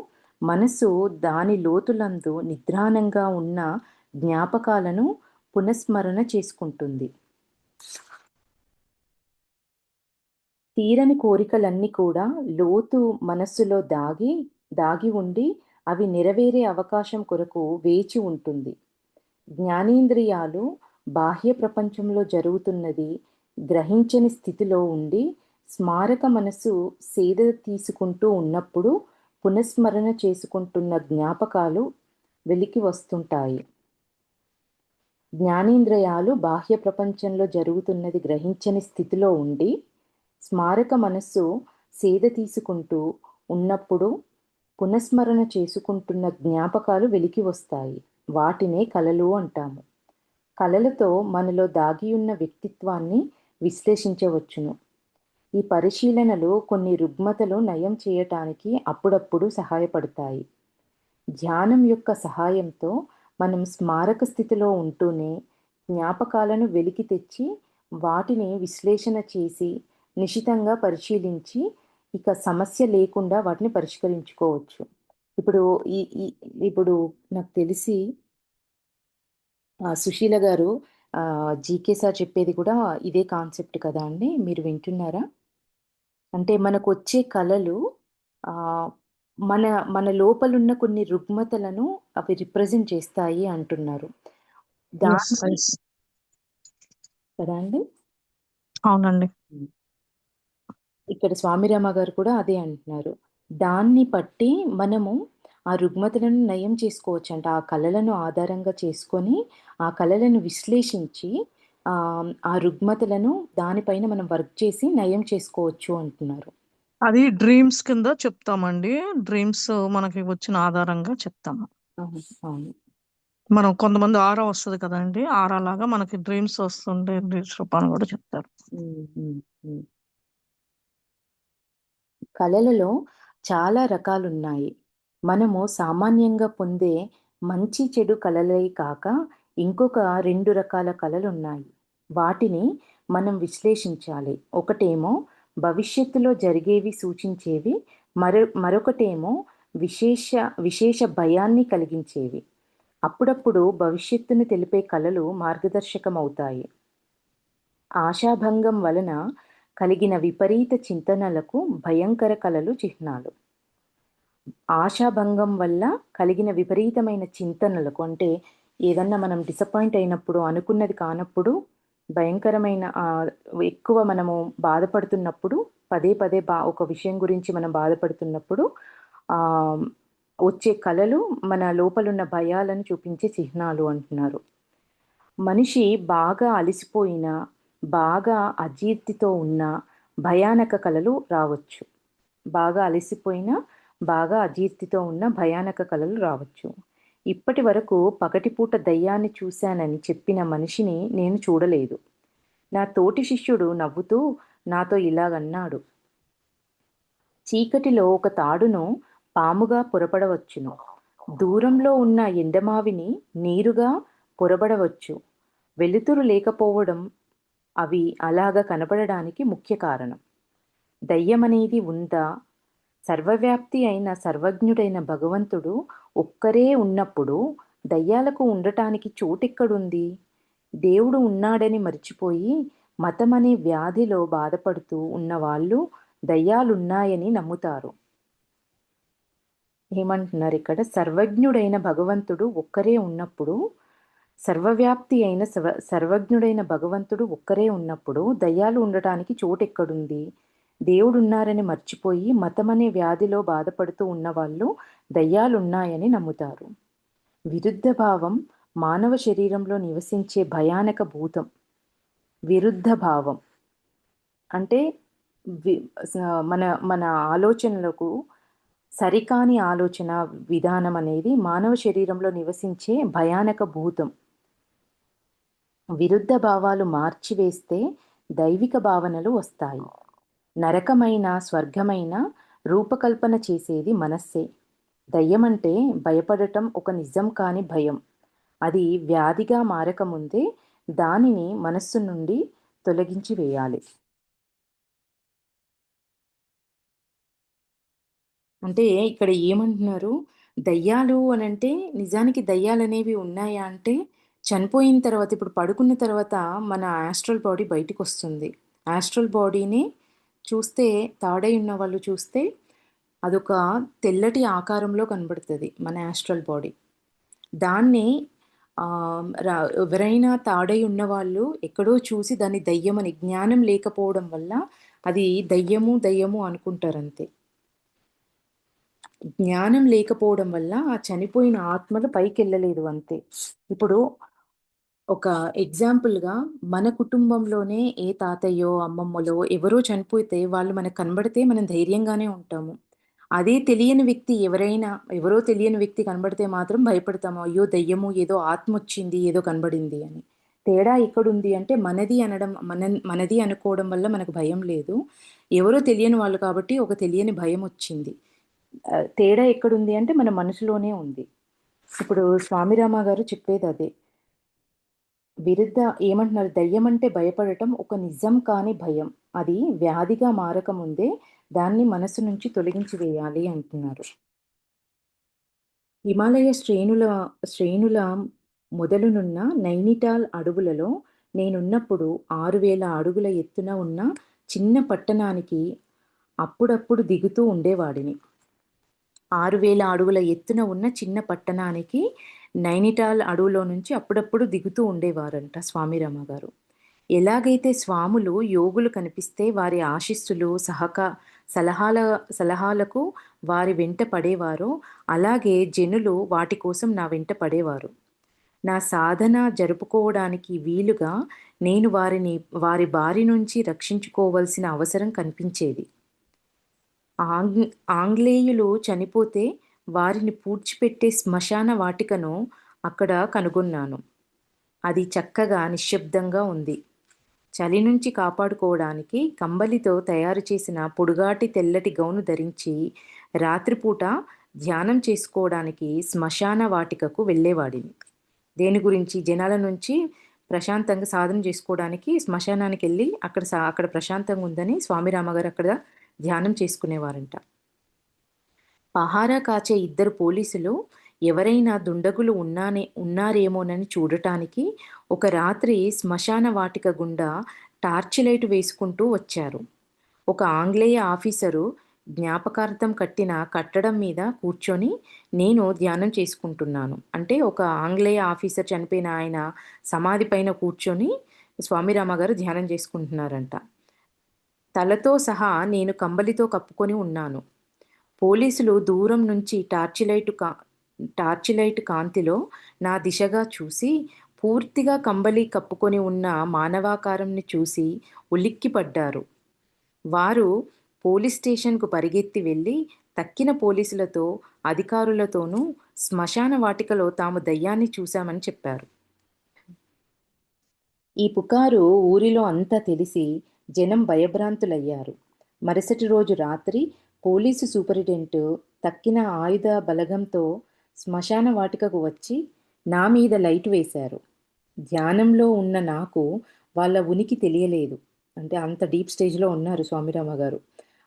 మనసు దాని లోతులందు నిద్రాణంగా ఉన్న జ్ఞాపకాలను పునఃస్మరణ చేసుకుంటుంది. తీరని కోరికలన్నీ కూడా లోతు మనస్సులో దాగి ఉండి అవి నెరవేరే అవకాశం కొరకు వేచి ఉంటుంది. జ్ఞానేంద్రియాలు బాహ్య ప్రపంచంలో జరుగుతున్నది గ్రహించని స్థితిలో ఉండి స్మారక మనసు సేద తీసుకుంటూ ఉన్నప్పుడు పునఃస్మరణ చేసుకుంటున్న జ్ఞాపకాలు వెలికి వస్తుంటాయి. జ్ఞానేంద్రియాలు బాహ్య ప్రపంచంలో జరుగుతున్నది గ్రహించని స్థితిలో ఉండి స్మారక మనస్సు సేద తీసుకుంటూ ఉన్నప్పుడు పునఃస్మరణ చేసుకుంటున్న జ్ఞాపకాలు వెలికి వస్తాయి. వాటినే కలలు అంటాము. కలలతో మనలో దాగి ఉన్న వ్యక్తిత్వాన్ని విశ్లేషించవచ్చును. ఈ పరిశీలనలు కొన్ని రుగ్మతలు నయం చేయటానికి అప్పుడప్పుడు సహాయపడతాయి. ధ్యానం యొక్క సహాయంతో మనం స్మారక స్థితిలో ఉంటూనే జ్ఞాపకాలను వెలికి తెచ్చి వాటిని విశ్లేషణ చేసి నిశితంగా పరిశీలించి ఇక సమస్య లేకుండా వాటిని పరిష్కరించుకోవచ్చు. ఇప్పుడు నాకు తెలిసి సుశీల గారు జీకే సార్ చెప్పేది కూడా ఇదే కాన్సెప్ట్ కదా అండి, మీరు వింటున్నారా? అంటే మనకు వచ్చే కళలు మన మన లోపలున్న కొన్ని రుగ్మతలను అవి రిప్రజెంట్ చేస్తాయి అంటున్నారు. కదా అండి? అవునండి. ఇక్కడ స్వామిరామ గారు కూడా అదే అంటున్నారు. దాన్ని బట్టి మనము ఆ రుగ్మతలను నయం చేసుకోవచ్చు అంట. ఆ కళలను ఆధారంగా చేసుకొని ఆ కళలను విశ్లేషించి ఆ రుగ్మతలను దానిపైన మనం వర్క్ చేసి నయం చేసుకోవచ్చు అంటున్నారు. అది డ్రీమ్స్ కింద చెప్తామండి. డ్రీమ్స్ మనకి వచ్చిన ఆధారంగా చెప్తాము. అవును. మనం కొంతమంది ఆరా వస్తుంది కదండి, ఆరా లాగా మనకి డ్రీమ్స్ వస్తుండే డ్రీమ్స్ రూపాన్ని కూడా చెప్తారు. కళలలో చాలా రకాలున్నాయి. మనము సామాన్యంగా పొందే మంచి చెడు కళలే కాక ఇంకొక 2 రకాల కళలున్నాయి. వాటిని మనం విశ్లేషించాలి. ఒకటేమో భవిష్యత్తులో జరిగేవి సూచించేవి, మరొకటేమో విశేష భయాన్ని కలిగించేవి. అప్పుడప్పుడు భవిష్యత్తును తెలిపే కళలు మార్గదర్శకమవుతాయి. ఆశాభంగం వలన కలిగిన విపరీత చింతనలకు భయంకర కళలు చిహ్నాలు. ఆశాభంగం వల్ల కలిగిన విపరీతమైన చింతనలకు, అంటే ఏదన్నా మనం డిసప్పాయింట్ అయినప్పుడు, అనుకున్నది కానప్పుడు, భయంకరమైన ఎక్కువ మనము బాధపడుతున్నప్పుడు, పదే పదే ఒక విషయం గురించి మనం బాధపడుతున్నప్పుడు వచ్చే కలలు మన లోపలున్న భయాలను చూపించే చిహ్నాలు అంటున్నారు. మనిషి బాగా అలసిపోయినా, బాగా అజీర్తితో ఉన్న భయానక కలలు రావచ్చు. బాగా అలసిపోయినా, బాగా అజీర్తితో ఉన్న భయానక కలలు రావచ్చు. ఇప్పటి వరకు పగటిపూట దయ్యాన్ని చూశానని చెప్పిన మనిషిని నేను చూడలేదు. నా తోటి శిష్యుడు నవ్వుతూ నాతో ఇలాగన్నాడు. చీకటిలో ఒక తాడును పాముగా పొరపడవచ్చును. దూరంలో ఉన్న ఎండమావిని నీరుగా పొరబడవచ్చు. వెలుతురు లేకపోవడం అవి అలాగా కనపడడానికి ముఖ్య కారణం. దయ్యమనేది ఉందా? సర్వవ్యాప్తి అయిన సర్వజ్ఞుడైన భగవంతుడు ఒక్కరే ఉన్నప్పుడు దయ్యాలకు ఉండటానికి చోటెక్కడుంది? దేవుడు ఉన్నాడని మరిచిపోయి మతమనే వ్యాధిలో బాధపడుతూ ఉన్నవాళ్ళు దయ్యాలున్నాయని నమ్ముతారు. ఏమంటున్నారు ఇక్కడ? సర్వజ్ఞుడైన భగవంతుడు ఒక్కరే ఉన్నప్పుడు, సర్వవ్యాప్తి అయిన సర్వజ్ఞుడైన భగవంతుడు ఒక్కరే ఉన్నప్పుడు దయ్యాలు ఉండటానికి చోటెక్కడుంది? దేవుడున్నారని మర్చిపోయి మతమనే వ్యాధిలో బాధపడుతూ ఉన్నవాళ్ళు దయ్యాలున్నాయని నమ్ముతారు. విరుద్ధ భావం మానవ శరీరంలో నివసించే భయానక భూతం. విరుద్ధ భావం అంటే మన మన ఆలోచనలకు సరికాని ఆలోచన విధానం అనేది మానవ శరీరంలో నివసించే భయానక భూతం. విరుద్ధ భావాలు మార్చివేస్తే దైవిక భావనలు వస్తాయి. నరకమైన స్వర్గమైన రూపకల్పన చేసేది మనస్సే. దయ్యమంటే భయపడటం ఒక నిజం కాని భయం. అది వ్యాధిగా మారకముందే దానిని మనస్సు నుండి తొలగించి వేయాలి. అంటే ఇక్కడ ఏమంటున్నారు? దయ్యాలు అనంటే నిజానికి దయ్యాలనేవి ఉన్నాయా అంటే, చనిపోయిన తర్వాత ఇప్పుడు పడుకున్న తర్వాత మన యాస్ట్రల్ బాడీ బయటికొస్తుంది. యాస్ట్రల్ బాడీని చూస్తే తాడై ఉన్న వాళ్ళు చూస్తే అదొక తెల్లటి ఆకారంలో కనబడుతది మన యాస్ట్రల్ బాడీ. దాన్ని ఎవరైనా తాడై ఉన్నవాళ్ళు ఎక్కడో చూసి దాన్ని దయ్యమని జ్ఞానం లేకపోవడం వల్ల అది దయ్యము అనుకుంటారంతే. జ్ఞానం లేకపోవడం వల్ల ఆ చనిపోయిన ఆత్మలు పైకెళ్ళలేదు అంతే. ఇప్పుడు ఒక ఎగ్జాంపుల్‌గా మన కుటుంబంలోనే ఏ తాతయ్యో, అమ్మమ్మలో ఎవరో చనిపోతే వాళ్ళు మనకు కనబడితే మనం ధైర్యంగానే ఉంటాము. అదే తెలియని వ్యక్తి ఎవరో తెలియని వ్యక్తి కనబడితే మాత్రం భయపడతాము. అయ్యో! దెయ్యము ఏదో ఆత్మొచ్చింది, ఏదో కనబడింది అని. తేడా ఎక్కడుంది అంటే మనది అనుకోవడం వల్ల మనకు భయం లేదు. ఎవరో తెలియని వాళ్ళు కాబట్టి ఒక తెలియని భయమొచ్చింది. తేడా ఎక్కడుంది అంటే మన మనసులోనే ఉంది. ఇప్పుడు స్వామిరామ గారు చెప్పేదదే. ఏమంటున్నారు? దయ్యమంటే భయపడటం ఒక నిజం కాని భయం. అది వ్యాధిగా మారకముందే దాన్ని మనసు నుంచి తొలగించి వేయాలి అంటున్నారు. హిమాలయ శ్రేణుల మొదలునున్న నైనిటాల్ అడవులలో నేనున్నప్పుడు 6000 అడుగుల ఎత్తున ఉన్న చిన్న పట్టణానికి అప్పుడప్పుడు దిగుతూ ఉండేవాడిని. 6000 అడుగుల ఎత్తున ఉన్న చిన్న పట్టణానికి నైనిటాల్ అడవులో నుంచి అప్పుడప్పుడు దిగుతూ ఉండేవారంట స్వామిరామ గారు. ఎలాగైతే స్వాములు, యోగులు కనిపిస్తే వారి ఆశీస్సులు, సలహాలకు వారి వెంట పడేవారో, అలాగే జనులు వాటి కోసం నా వెంట పడేవారు. నా సాధన జరుపుకోవడానికి వీలుగా నేను వారి బారి నుంచి రక్షించుకోవలసిన అవసరం కనిపించేది. ఆంగ్లేయులు చనిపోతే వారిని పూడ్చిపెట్టే శ్మశాన వాటికను అక్కడ కనుగొన్నాను. అది చక్కగా నిశ్శబ్దంగా ఉంది. చలి నుంచి కాపాడుకోవడానికి కంబలితో తయారు చేసిన పొడుగాటి తెల్లటి గౌను ధరించి రాత్రిపూట ధ్యానం చేసుకోవడానికి శ్మశాన వాటికకు వెళ్ళేవాడిని. దేని గురించి? జనాల నుంచి ప్రశాంతంగా సాధన చేసుకోవడానికి శ్మశానానికి వెళ్ళి అక్కడ ప్రశాంతంగా ఉందని స్వామిరామ గారు అక్కడ ధ్యానం చేసుకునేవారంట. పహారా కాచే 2 పోలీసులు ఎవరైనా దుండగులు ఉన్నారేమోనని చూడటానికి ఒక రాత్రి శ్మశాన వాటిక గుండా టార్చ్ లైట్ వేసుకుంటూ వచ్చారు. ఒక ఆంగ్లేయ ఆఫీసరు జ్ఞాపకార్థం కట్టిన కట్టడం మీద కూర్చొని నేను ధ్యానం చేసుకుంటున్నాను. అంటే ఒక ఆంగ్లేయ ఆఫీసర్ చనిపోయిన ఆయన సమాధి పైన కూర్చొని స్వామిరామ గారు ధ్యానం చేసుకుంటున్నారంట. తలతో సహా నేను కంబలితో కప్పుకొని ఉన్నాను. పోలీసులు దూరం నుంచి టార్చిలైట్ కాంతిలో నా దిశగా చూసి, పూర్తిగా కంబళి కప్పుకొని ఉన్న మానవాకారంని చూసి ఉలిక్కిపడ్డారు. వారు పోలీస్ స్టేషన్‌కు పరిగెత్తి వెళ్లి, తక్కిన పోలీసులతో, అధికారులతోనూ శ్మశాన వాటికలో తాము దయ్యాన్ని చూశామని చెప్పారు. ఈ పుకారు ఊరిలో అంతా తెలిసి జనం భయభ్రాంతులయ్యారు. మరుసటి రోజు రాత్రి పోలీసు సూపరింటెండెంట్ తక్కిన ఆయుధ బలగంతో శ్మశాన వాటికకు వచ్చి నా మీద లైటు వేశారు. ధ్యానంలో ఉన్న నాకు వాళ్ళ ఉనికి తెలియలేదు. అంటే అంత డీప్ స్టేజ్‌లో ఉన్నారు స్వామిరామ గారు.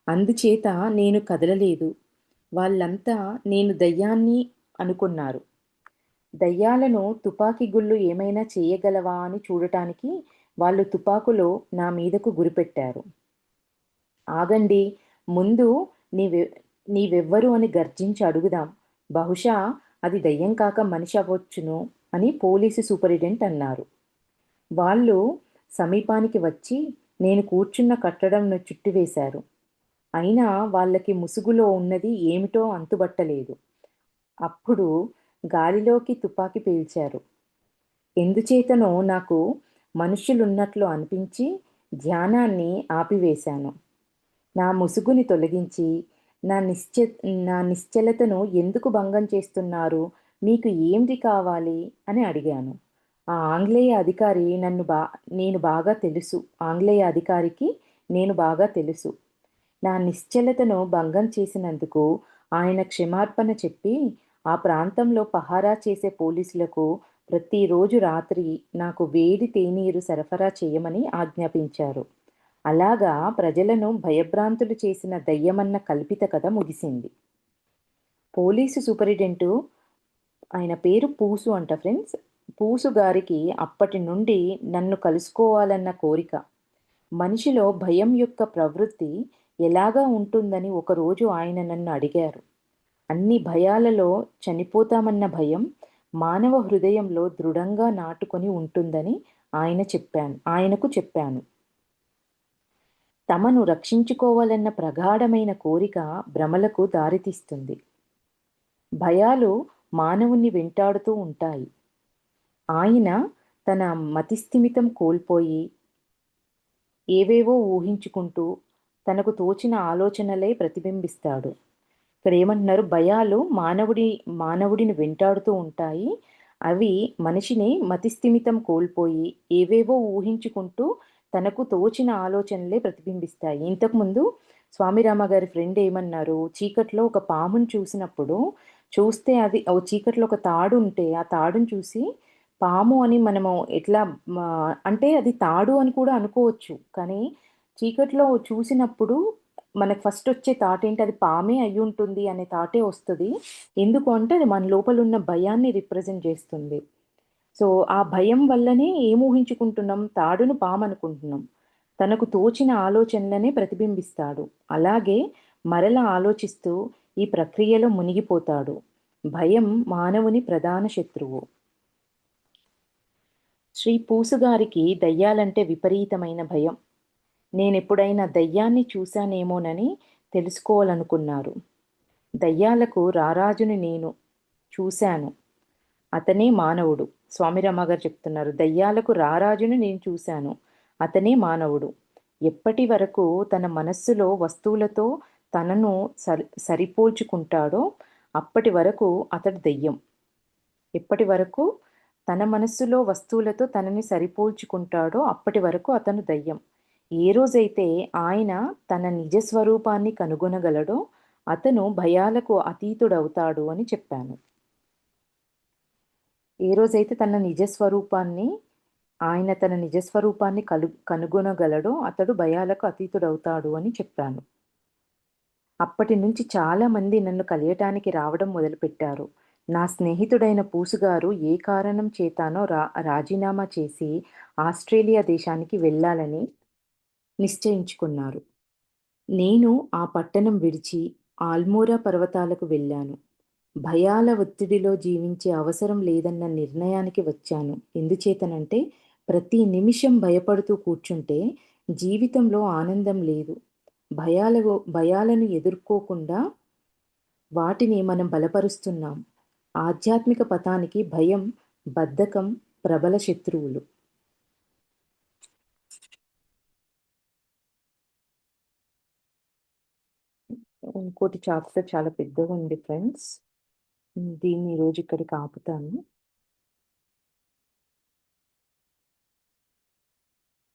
అందుచేత నేను కదలలేదు. వాళ్ళంతా నేను దయ్యాన్ని అనుకున్నారు. దయ్యాలను తుపాకీ గుళ్ళు ఏమైనా చేయగలవా అని చూడటానికి వాళ్ళు తుపాకులో నా మీదకు గురిపెట్టారు. ఆగండి, ముందు నీవె నీవెవ్వరు అని గర్జించి అడుగుదాం. బహుశా అది దయ్యం కాక మనిషి అవ్వొచ్చును అని పోలీసు సూపరింటెండెంట్ అన్నారు. వాళ్ళు సమీపానికి వచ్చి నేను కూర్చున్న కట్టడంను చుట్టివేశారు. అయినా వాళ్ళకి ముసుగులో ఉన్నది ఏమిటో అంతుబట్టలేదు. అప్పుడు గాలిలోకి తుపాకీ పేల్చారు. ఎందుచేతనో నాకు మనుష్యులున్నట్లు అనిపించి ధ్యానాన్ని ఆపివేశాను. నా ముసుగుని తొలగించి నా నిశ్చలతను ఎందుకు భంగం చేస్తున్నారు? మీకు ఏంటి కావాలి? అని అడిగాను. ఆ ఆంగ్లేయ అధికారి నేను బాగా తెలుసు. ఆంగ్లేయ అధికారికి నేను బాగా తెలుసు. నా నిశ్చలతను భంగం చేసినందుకు ఆయన క్షమార్పణ చెప్పి, ఆ ప్రాంతంలో పహారా చేసే పోలీసులకు ప్రతిరోజు రాత్రి నాకు వేడి తేనీరు సరఫరా చేయమని ఆజ్ఞాపించారు. అలాగా ప్రజలను భయభ్రాంతులు చేసిన దయ్యమన్న కల్పిత కథ ముగిసింది. పోలీసు సూపరింటెండెంటు, ఆయన పేరు పూసు అంట ఫ్రెండ్స్. పూసు గారికి అప్పటి నుండి నన్ను కలుసుకోవాలన్న కోరిక. మనిషిలో భయం యొక్క ప్రవృత్తి ఎలాగా ఉంటుందని ఒకరోజు ఆయన నన్ను అడిగారు. అన్ని భయాలలో చనిపోతామన్న భయం మానవ హృదయంలో దృఢంగా నాటుకొని ఉంటుందని ఆయనకు చెప్పాను. తమను రక్షించుకోవాలన్న ప్రగాఢమైన కోరిక భ్రమలకు దారితీస్తుంది. భయాలు మానవుణ్ణి వెంటాడుతూ ఉంటాయి. ఆయన తన మతిస్థిమితం కోల్పోయి ఏవేవో ఊహించుకుంటూ తనకు తోచిన ఆలోచనలే ప్రతిబింబిస్తాడు. ఇక్కడ ఏమంటున్నారు? భయాలు మానవుడిని వెంటాడుతూ ఉంటాయి. అవి మనిషిని మతిస్థిమితం కోల్పోయి ఏవేవో ఊహించుకుంటూ తనకు తోచిన ఆలోచనలే ప్రతిబింబిస్తాయి. ఇంతకుముందు స్వామిరామ గారి ఫ్రెండ్ ఏమన్నారు? చీకట్లో ఒక పాముని చూస్తే అది చీకట్లో ఒక తాడు ఉంటే ఆ తాడుని చూసి పాము అని మనము ఎట్లా అంటే అది తాడు అని కూడా అనుకోవచ్చు. కానీ చీకట్లో చూసినప్పుడు మనకు ఫస్ట్ వచ్చే థాట్ ఏంటి? అది పామే అయ్యుంటుంది అనే థాటే వస్తది. ఎందుకు అంటే అది మన లోపల ఉన్న భయాన్ని రిప్రజెంట్ చేస్తుంది. సో, ఆ భయం వల్లనే ఏం ఊహించుకుంటున్నాం? తాడును పామనుకుంటున్నాం. తనకు తోచిన ఆలోచనలనే ప్రతిబింబిస్తాడు. అలాగే మరల ఆలోచిస్తూ ఈ ప్రక్రియలో మునిగిపోతాడు. భయం మానవుని ప్రధాన శత్రువు. శ్రీ పూసుగారికి దయ్యాలంటే విపరీతమైన భయం. నేనెప్పుడైనా దయ్యాన్ని చూశానేమోనని తెలుసుకోవాలనుకున్నారు. దయ్యాలకు రారాజుని నేను చూశాను. అతనే మానవుడు. స్వామిరామ గారు చెప్తున్నారు. దయ్యాలకు రారాజుని నేను చూశాను. అతనే మానవుడు. ఎప్పటి వరకు తన మనస్సులో వస్తువులతో తనను సరిపోల్చుకుంటాడో అప్పటి వరకు అతడు దయ్యం. ఎప్పటి వరకు తన మనస్సులో వస్తువులతో తనని సరిపోల్చుకుంటాడో అప్పటి వరకు అతను దయ్యం. ఏ రోజైతే ఆయన తన నిజ స్వరూపాన్ని కనుగొనగలడో అతను భయాలకు అతీతుడవుతాడు అని చెప్పాను. ఏ రోజైతే తన నిజ స్వరూపాన్ని కనుగొనగలడో అతడు భయాలకు అతీతుడవుతాడు అని చెప్పాను. అప్పటి నుంచి చాలా మంది నన్ను కలియటానికి రావడం మొదలుపెట్టారు. నా స్నేహితుడైన పూసుగారు ఏ కారణం చేతానో రాజీనామా చేసి ఆస్ట్రేలియా దేశానికి వెళ్ళాలని నిశ్చయించుకున్నారు. నేను ఆ పట్టణం విడిచి ఆల్మోరా పర్వతాలకు వెళ్ళాను. భయాల ఒత్తిడిలో జీవించే అవసరం లేదన్న నిర్ణయానికి వచ్చాను. ఎందుచేతనంటే ప్రతి నిమిషం భయపడుతూ కూర్చుంటే జీవితంలో ఆనందం లేదు. భయాలను ఎదుర్కోకుండా వాటిని మనం బలపరుస్తున్నాం. ఆధ్యాత్మిక పథానికి భయం, బద్ధకం ప్రబల శత్రువులు. ఇంకోటి చాప్టర్ చాలా పెద్దగుంది ఫ్రెండ్స్. దీన్ని ఈరోజు ఇక్కడికి ఆపుతాను.